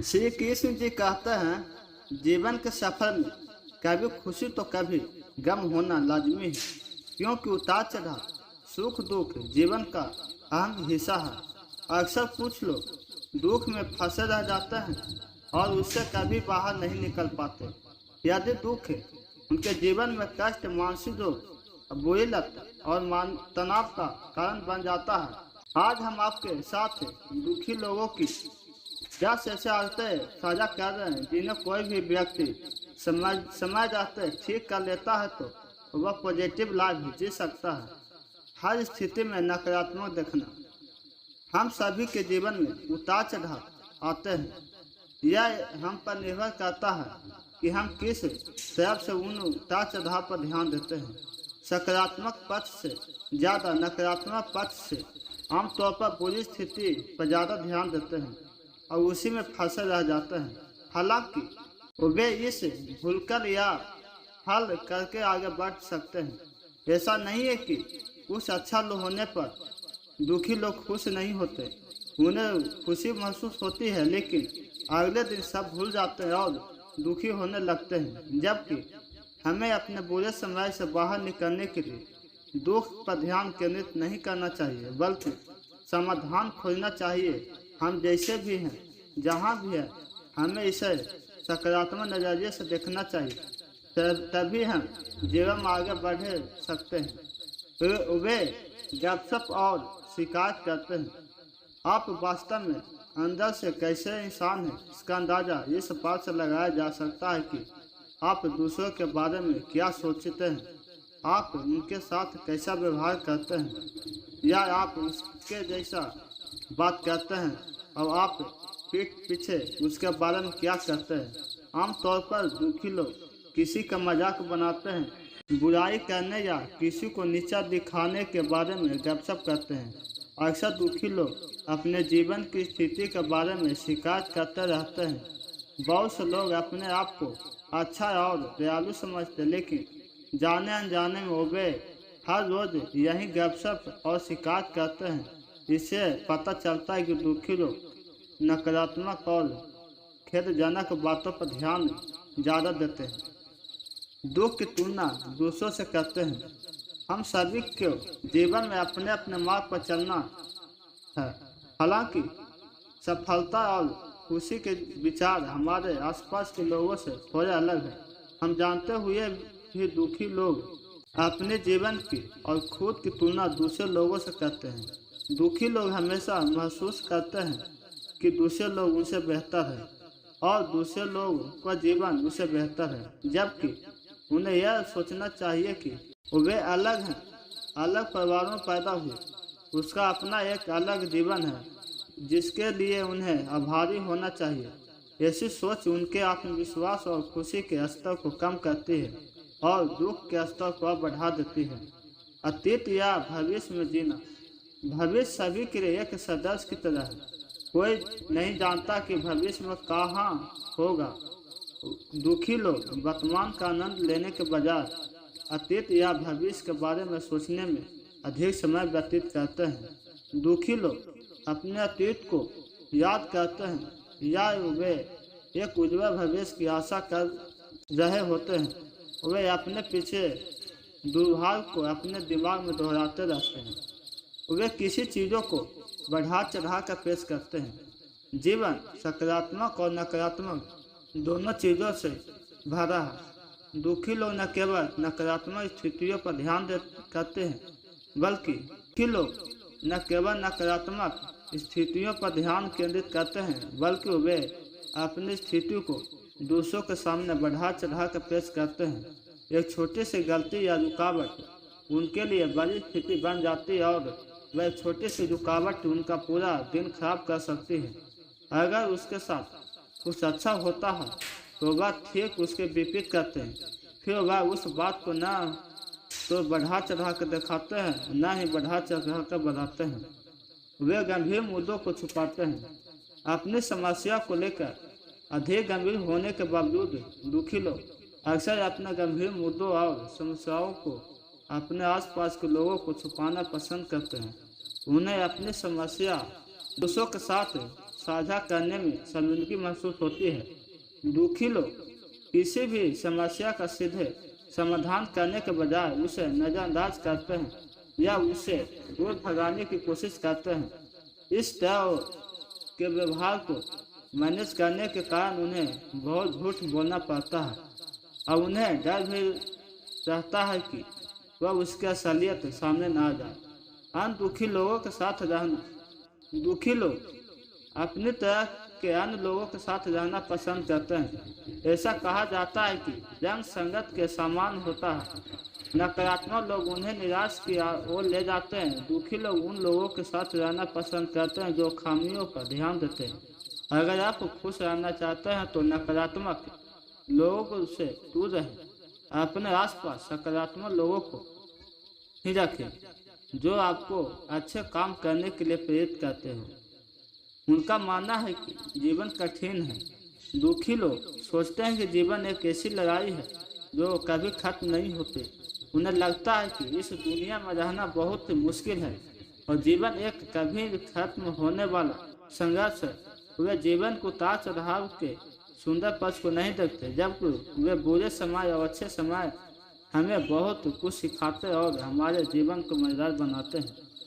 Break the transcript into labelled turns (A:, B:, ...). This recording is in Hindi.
A: श्री कृष्ण जी कहते हैं जीवन के सफर में कभी खुशी तो कभी गम होना लाजमी है, क्योंकि उतार चढ़ाव सुख दुख जीवन का अहम हिस्सा है। अक्सर कुछ लोग दुख में फंसे रह जाते हैं और उससे कभी बाहर नहीं निकल पाते। यदि दुख है उनके जीवन में कष्ट, मानसिक रोग, बुरी लत और तनाव का कारण बन जाता है। आज हम आपके साथ दुखी लोगों की 10 ऐसे आदतें साझा कर रहे हैं जिन्हें कोई भी व्यक्ति समय जाते ठीक कर लेता है तो वह पॉजिटिव लाइफ जी सकता है। हर स्थिति में नकारात्मक देखना। हम सभी के जीवन में उतार चढ़ाव आते हैं। यह हम पर निर्भर करता है कि हम किस तरह से उन उतार चढ़ाव पर ध्यान देते हैं। सकारात्मक पक्ष से ज़्यादा नकारात्मक पक्ष से आमतौर पर बुरी स्थिति पर ज़्यादा ध्यान देते हैं और उसी में फंसे रह जाते हैं। हालांकि वे इस भूलकर या हल करके आगे बढ़ सकते हैं। ऐसा नहीं है कि कुछ अच्छा होने पर दुखी लोग खुश नहीं होते, उन्हें खुशी महसूस होती है, लेकिन अगले दिन सब भूल जाते हैं और दुखी होने लगते हैं। जबकि हमें अपने बुरे समय से बाहर निकलने के लिए दुख पर ध्यान केंद्रित नहीं करना चाहिए, बल्कि समाधान खोजना चाहिए। हम जैसे भी हैं, जहाँ भी हैं, हमें इसे सकारात्मक नजरिए से देखना चाहिए, तभी हम जीवन में आगे बढ़ सकते हैं। वे गपशप और शिकायत करते हैं। आप वास्तव में अंदर से कैसे इंसान हैं, इसका अंदाजा इस बात से लगाया जा सकता है कि आप दूसरों के बारे में क्या सोचते हैं, आप उनके साथ कैसा व्यवहार करते हैं, या आप उसके जैसा बात करते हैं और आप पीठ पीछे उसके बारे में क्या करते हैं। आमतौर पर दुखी लोग किसी का मजाक बनाते हैं, बुराई करने या किसी को नीचा दिखाने के बारे में गपशप करते हैं। अक्सर दुखी लोग अपने जीवन की स्थिति के बारे में शिकायत करते रहते हैं। बहुत से लोग अपने आप को अच्छा और दयालु समझते, लेकिन जाने अनजाने में वे हर रोज यही गपशप और शिकायत करते हैं। इससे पता चलता है कि दुखी लोग नकारात्मक और खेदजनक बातों पर ध्यान ज़्यादा देते हैं, दुख की तुलना दूसरों से करते हैं। हम सभी को जीवन में अपने अपने मार्ग पर चलना है। हालांकि सफलता और खुशी के विचार हमारे आसपास के लोगों से थोड़े अलग है। हम जानते हुए भी दुखी लोग अपने जीवन की और खुद की तुलना दूसरे लोगों से करते हैं। दुखी लोग हमेशा महसूस करते हैं कि दूसरे लोग उनसे बेहतर है और दूसरे लोगों का जीवन उनसे बेहतर है, जबकि उन्हें यह सोचना चाहिए कि वे अलग हैं, अलग परिवारों में पैदा हुए, उसका अपना एक अलग जीवन है जिसके लिए उन्हें आभारी होना चाहिए। ऐसी सोच उनके आत्मविश्वास और खुशी के स्तर को कम करती है और दुख के स्तर को बढ़ा देती है। अतीत या भविष्य में जीना। भविष्य सभी के लिए एक सदस्य की तरह है। कोई नहीं जानता कि भविष्य में कहाँ होगा। दुखी लोग वर्तमान का आनंद लेने के बजाय अतीत या भविष्य के बारे में सोचने में अधिक समय व्यतीत करते हैं। दुखी लोग अपने अतीत को याद करते हैं या वे एक उज्ज्वल भविष्य की आशा कर रहे होते हैं। वे अपने पीछे दुर्भाग्य को अपने दिमाग में दोहराते रहते हैं। वे किसी चीज़ों को बढ़ा चढ़ा कर पेश करते हैं। जीवन सकारात्मक और नकारात्मक दोनों चीज़ों से भरा है। दुखी लोग न केवल नकारात्मक स्थितियों पर ध्यान करते हैं, बल्कि दुखी लोग न केवल नकारात्मक स्थितियों पर ध्यान केंद्रित करते हैं, बल्कि वे अपनी स्थिति को दूसरों के सामने बढ़ा चढ़ा कर पेश करते हैं। एक छोटी सी गलती या रुकावट उनके लिए बड़ी स्थिति बन जाती है और वह छोटी सी रुकावट उनका पूरा दिन खराब कर सकती है। अगर उसके साथ कुछ अच्छा होता है तो वह ठीक उसके विपरीत करते हैं। फिर वह उस बात को न तो बढ़ा चढ़ा कर दिखाते हैं, न ही बढ़ा चढ़ा कर बढ़ाते हैं। वे गंभीर मुद्दों को छुपाते हैं। अपनी समस्या को लेकर अधिक गंभीर होने के बावजूद दुखी लोग अक्सर अपने गंभीर मुद्दों और समस्याओं को अपने आसपास के लोगों को छुपाना पसंद करते हैं। उन्हें अपनी समस्या दूसरों के साथ साझा करने में शर्मिंदगी महसूस होती है। दुखी लोग किसी भी समस्या का सीधे समाधान करने के बजाय उसे नज़रअंदाज करते हैं या उसे दूर भगाने की कोशिश करते हैं। इस तरह के व्यवहार को मैनेज करने के कारण उन्हें बहुत झूठ बोलना पड़ता है और उन्हें डर भी रहता है कि वह उसकी असलियत सामने ना आ जाए। अन्य दुखी लोगों के साथ रहना। दुखी लोग अपनी तरह के अन्य लोगों के साथ रहना पसंद करते हैं। ऐसा कहा जाता है कि रंग संगत के समान होता है। नकारात्मक लोग उन्हें निराश की ओर ले जाते हैं। दुखी लोग उन लोगों के साथ रहना पसंद करते हैं जो खामियों पर ध्यान देते हैं। अगर आप खुश रहना चाहते हैं तो नकारात्मक लोगों से दूर रहें। अपने आसपास सकारात्मक लोगों को ही रखें जो आपको अच्छे काम करने के लिए प्रेरित करते हो। उनका मानना है कि जीवन कठिन है। दुखी लोग सोचते हैं कि जीवन एक ऐसी लड़ाई है जो कभी खत्म नहीं होती। उन्हें लगता है कि इस दुनिया में रहना बहुत मुश्किल है और जीवन एक कभी खत्म होने वाला संघर्ष है। वे जीवन को उतार चढ़ाव के सुंदर पक्ष को नहीं देखते, जबकि वे बुरे समय और अच्छे समय हमें बहुत कुछ सिखाते और हमारे जीवन को मजेदार बनाते हैं।